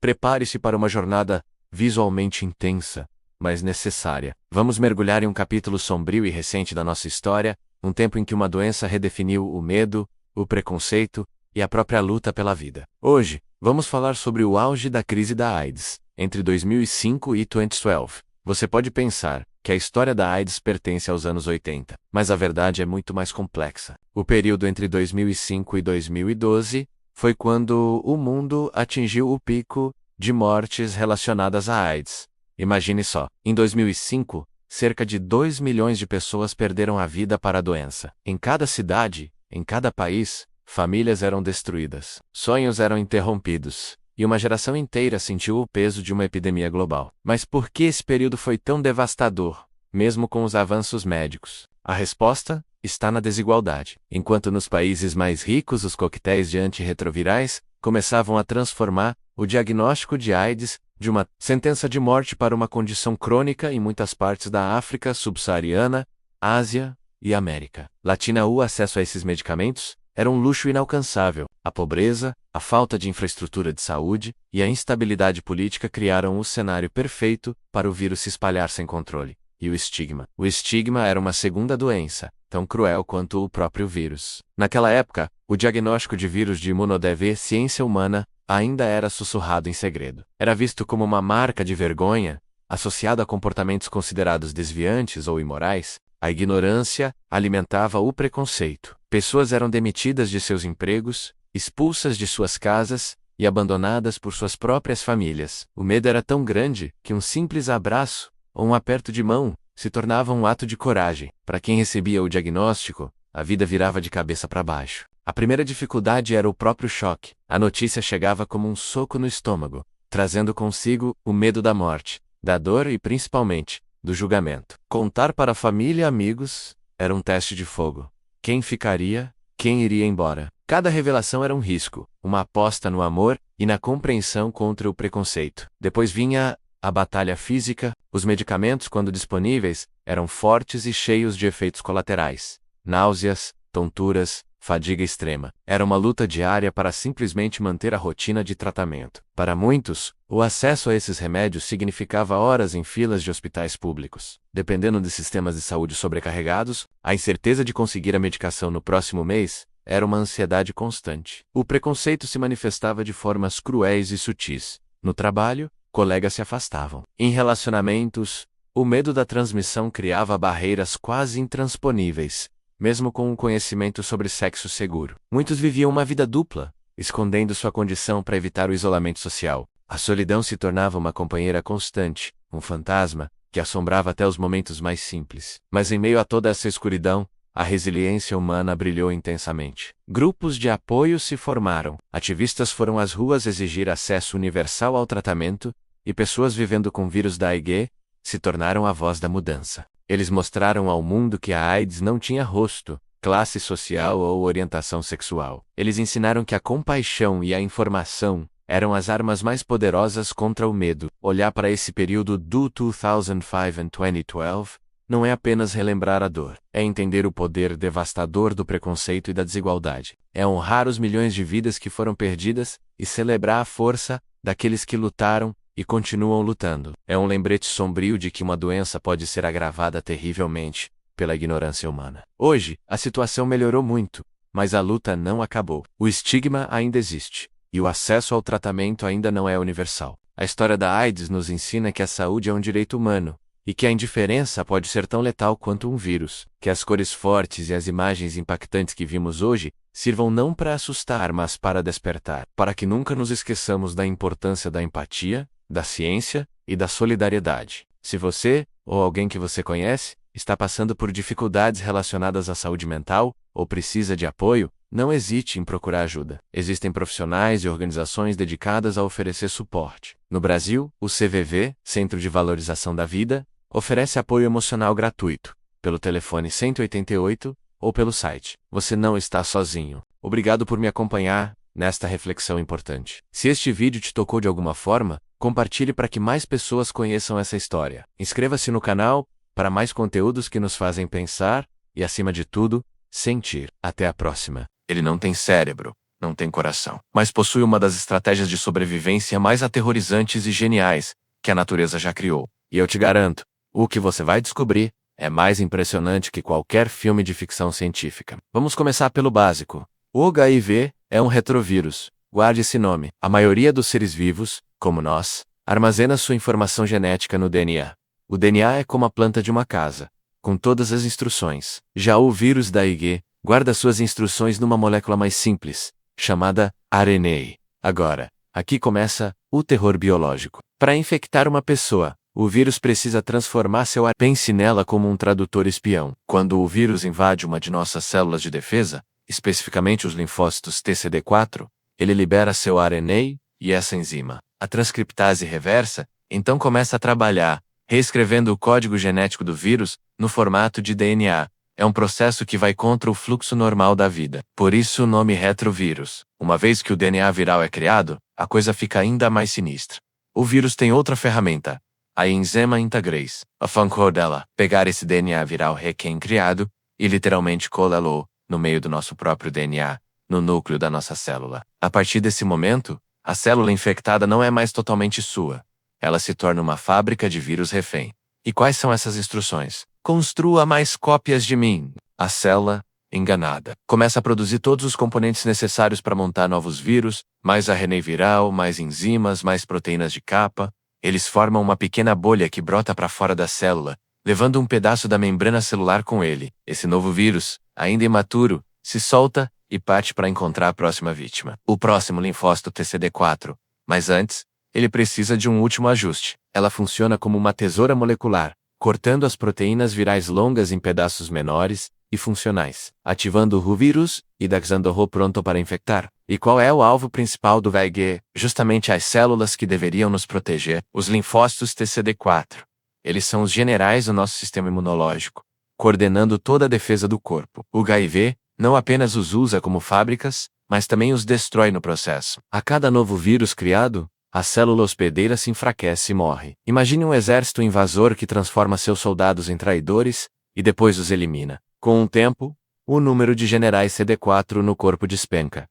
Prepare-se para uma jornada visualmente intensa, mas necessária. Vamos mergulhar em um capítulo sombrio e recente da nossa história, um tempo em que uma doença redefiniu o medo, o preconceito e a própria luta pela vida. Hoje, vamos falar sobre o auge da crise da AIDS, entre 2005 e 2012. Você pode pensar que a história da AIDS pertence aos anos 80, mas a verdade é muito mais complexa. O período entre 2005 e 2012 foi quando o mundo atingiu o pico de mortes relacionadas à AIDS. Imagine só, em 2005, cerca de 2 milhões de pessoas perderam a vida para a doença. Em cada cidade, em cada país, famílias eram destruídas, sonhos eram interrompidos, e uma geração inteira sentiu o peso de uma epidemia global. Mas por que esse período foi tão devastador, mesmo com os avanços médicos? A resposta está na desigualdade. Enquanto nos países mais ricos os coquetéis de antirretrovirais começavam a transformar o diagnóstico de AIDS de uma sentença de morte para uma condição crônica em muitas partes da África subsaariana, Ásia e América Latina, o acesso a esses medicamentos era um luxo inalcançável. A pobreza, a falta de infraestrutura de saúde e a instabilidade política criaram o cenário perfeito para o vírus se espalhar sem controle. E o estigma. O estigma era uma segunda doença, tão cruel quanto o próprio vírus. Naquela época, o diagnóstico de vírus de imunodeficiência humana ainda era sussurrado em segredo. Era visto como uma marca de vergonha, associado a comportamentos considerados desviantes ou imorais. A ignorância alimentava o preconceito. Pessoas eram demitidas de seus empregos, expulsas de suas casas e abandonadas por suas próprias famílias. O medo era tão grande que um simples abraço ou um aperto de mão se tornava um ato de coragem. Para quem recebia o diagnóstico, a vida virava de cabeça para baixo. A primeira dificuldade era o próprio choque. A notícia chegava como um soco no estômago, trazendo consigo o medo da morte, da dor e, principalmente, do julgamento. Contar para a família e amigos era um teste de fogo. Quem ficaria? Quem iria embora? Cada revelação era um risco, uma aposta no amor e na compreensão contra o preconceito. Depois vinha a batalha física. Os medicamentos, quando disponíveis, eram fortes e cheios de efeitos colaterais. Náuseas, tonturas, fadiga extrema. Era uma luta diária para simplesmente manter a rotina de tratamento. Para muitos, o acesso a esses remédios significava horas em filas de hospitais públicos. Dependendo de sistemas de saúde sobrecarregados, a incerteza de conseguir a medicação no próximo mês era uma ansiedade constante. O preconceito se manifestava de formas cruéis e sutis. No trabalho, colegas se afastavam. Em relacionamentos, o medo da transmissão criava barreiras quase intransponíveis, mesmo com um conhecimento sobre sexo seguro. Muitos viviam uma vida dupla, escondendo sua condição para evitar o isolamento social. A solidão se tornava uma companheira constante, um fantasma, que assombrava até os momentos mais simples. Mas em meio a toda essa escuridão, a resiliência humana brilhou intensamente. Grupos de apoio se formaram, ativistas foram às ruas exigir acesso universal ao tratamento, e pessoas vivendo com vírus da AIDS se tornaram a voz da mudança. Eles mostraram ao mundo que a AIDS não tinha rosto, classe social ou orientação sexual. Eles ensinaram que a compaixão e a informação eram as armas mais poderosas contra o medo. Olhar para esse período do 2005 e 2012 não é apenas relembrar a dor, é entender o poder devastador do preconceito e da desigualdade. É honrar os milhões de vidas que foram perdidas e celebrar a força daqueles que lutaram e continuam lutando. É um lembrete sombrio de que uma doença pode ser agravada terrivelmente pela ignorância humana. Hoje, a situação melhorou muito, mas a luta não acabou. O estigma ainda existe, e o acesso ao tratamento ainda não é universal. A história da AIDS nos ensina que a saúde é um direito humano, e que a indiferença pode ser tão letal quanto um vírus. Que as cores fortes e as imagens impactantes que vimos hoje sirvam não para assustar, mas para despertar, para que nunca nos esqueçamos da importância da empatia, da ciência e da solidariedade. Se você, ou alguém que você conhece, está passando por dificuldades relacionadas à saúde mental, ou precisa de apoio, não hesite em procurar ajuda. Existem profissionais e organizações dedicadas a oferecer suporte. No Brasil, o CVV, Centro de Valorização da Vida, oferece apoio emocional gratuito, pelo telefone 188 ou pelo site. Você não está sozinho. Obrigado por me acompanhar nesta reflexão importante. Se este vídeo te tocou de alguma forma, compartilhe para que mais pessoas conheçam essa história. Inscreva-se no canal para mais conteúdos que nos fazem pensar e, acima de tudo, sentir. Até a próxima. Ele não tem cérebro. não tem coração, mas possui uma das estratégias de sobrevivência mais aterrorizantes e geniais que a natureza já criou. E eu te garanto, o que você vai descobrir é mais impressionante que qualquer filme de ficção científica. Vamos começar pelo básico. O HIV é um retrovírus. Guarde esse nome. A maioria dos seres vivos, como nós, armazena sua informação genética no DNA. O DNA é como a planta de uma casa, com todas as instruções. Já o vírus da HIV guarda suas instruções numa molécula mais simples, chamada RNA. Agora, aqui começa o terror biológico. Para infectar uma pessoa, o vírus precisa transformar seu ARNA. Pense nela como um tradutor espião. Quando o vírus invade uma de nossas células de defesa, especificamente os linfócitos TCD4, ele libera seu RNA e essa enzima, a transcriptase reversa, então começa a trabalhar, reescrevendo o código genético do vírus no formato de DNA. É um processo que vai contra o fluxo normal da vida. Por isso o nome retrovírus. Uma vez que o DNA viral é criado, a coisa fica ainda mais sinistra. O vírus tem outra ferramenta, a enzima integrase. A função dela, pegar esse DNA viral recém-criado e literalmente colá-lo no meio do nosso próprio DNA, no núcleo da nossa célula. A partir desse momento, a célula infectada não é mais totalmente sua. Ela se torna uma fábrica de vírus refém. E quais são essas instruções? Construa mais cópias de mim. A célula, enganada, começa a produzir todos os componentes necessários para montar novos vírus, mais RNA viral, mais enzimas, mais proteínas de capa. Eles formam uma pequena bolha que brota para fora da célula, levando um pedaço da membrana celular com ele. Esse novo vírus, ainda imaturo, se solta e parte para encontrar a próxima vítima, o próximo linfócito TCD4. Mas antes, ele precisa de um último ajuste. Ela funciona como uma tesoura molecular, cortando as proteínas virais longas em pedaços menores e funcionais, ativando o vírus e deixando-o pronto para infectar. E qual é o alvo principal do VIG? Justamente as células que deveriam nos proteger, os linfócitos TCD4. Eles são os generais do nosso sistema imunológico, coordenando toda a defesa do corpo. O HIV não apenas os usa como fábricas, mas também os destrói no processo. A cada novo vírus criado, a célula hospedeira se enfraquece e morre. Imagine um exército invasor que transforma seus soldados em traidores e depois os elimina. Com o tempo, o número de generais CD4 no corpo despenca.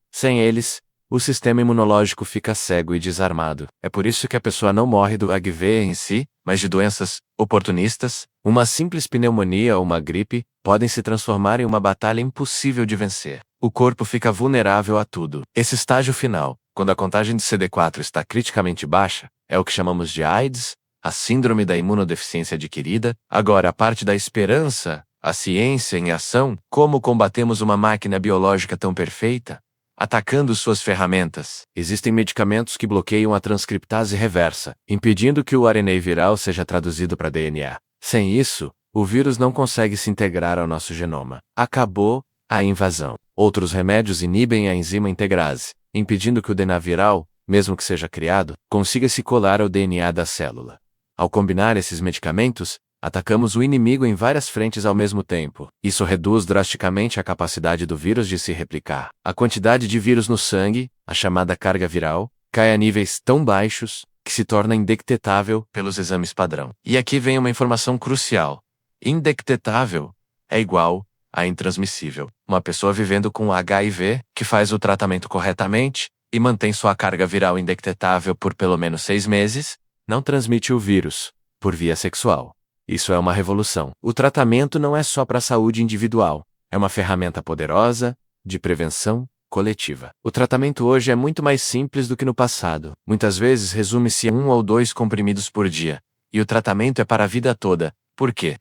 Sem eles, o sistema imunológico fica cego e desarmado. É por isso que a pessoa não morre do HIV em si, mas de doenças oportunistas. Uma simples pneumonia ou uma gripe podem se transformar em uma batalha impossível de vencer. O corpo fica vulnerável a tudo. Esse estágio final, quando a contagem de CD4 está criticamente baixa, é o que chamamos de AIDS, a síndrome da imunodeficiência adquirida. Agora, a parte da esperança, a ciência em ação, como combatemos uma máquina biológica tão perfeita? Atacando suas ferramentas. Existem medicamentos que bloqueiam a transcriptase reversa, impedindo que o RNA viral seja traduzido para DNA. Sem isso, o vírus não consegue se integrar ao nosso genoma. Acabou a invasão. Outros remédios inibem a enzima integrase, impedindo que o DNA viral, mesmo que seja criado, consiga se colar ao DNA da célula. Ao combinar esses medicamentos, atacamos o inimigo em várias frentes ao mesmo tempo. Isso reduz drasticamente a capacidade do vírus de se replicar. A quantidade de vírus no sangue, a chamada carga viral, cai a níveis tão baixos que se torna indetectável pelos exames padrão. E aqui vem uma informação crucial. Indetectável é igual a intransmissível. Uma pessoa vivendo com HIV, que faz o tratamento corretamente e mantém sua carga viral indetectável por pelo menos 6 meses, não transmite o vírus por via sexual. Isso é uma revolução. O tratamento não é só para a saúde individual, é uma ferramenta poderosa de prevenção coletiva. O tratamento hoje é muito mais simples do que no passado. Muitas vezes resume-se a 1 ou 2 comprimidos por dia. E o tratamento é para a vida toda. Por quê?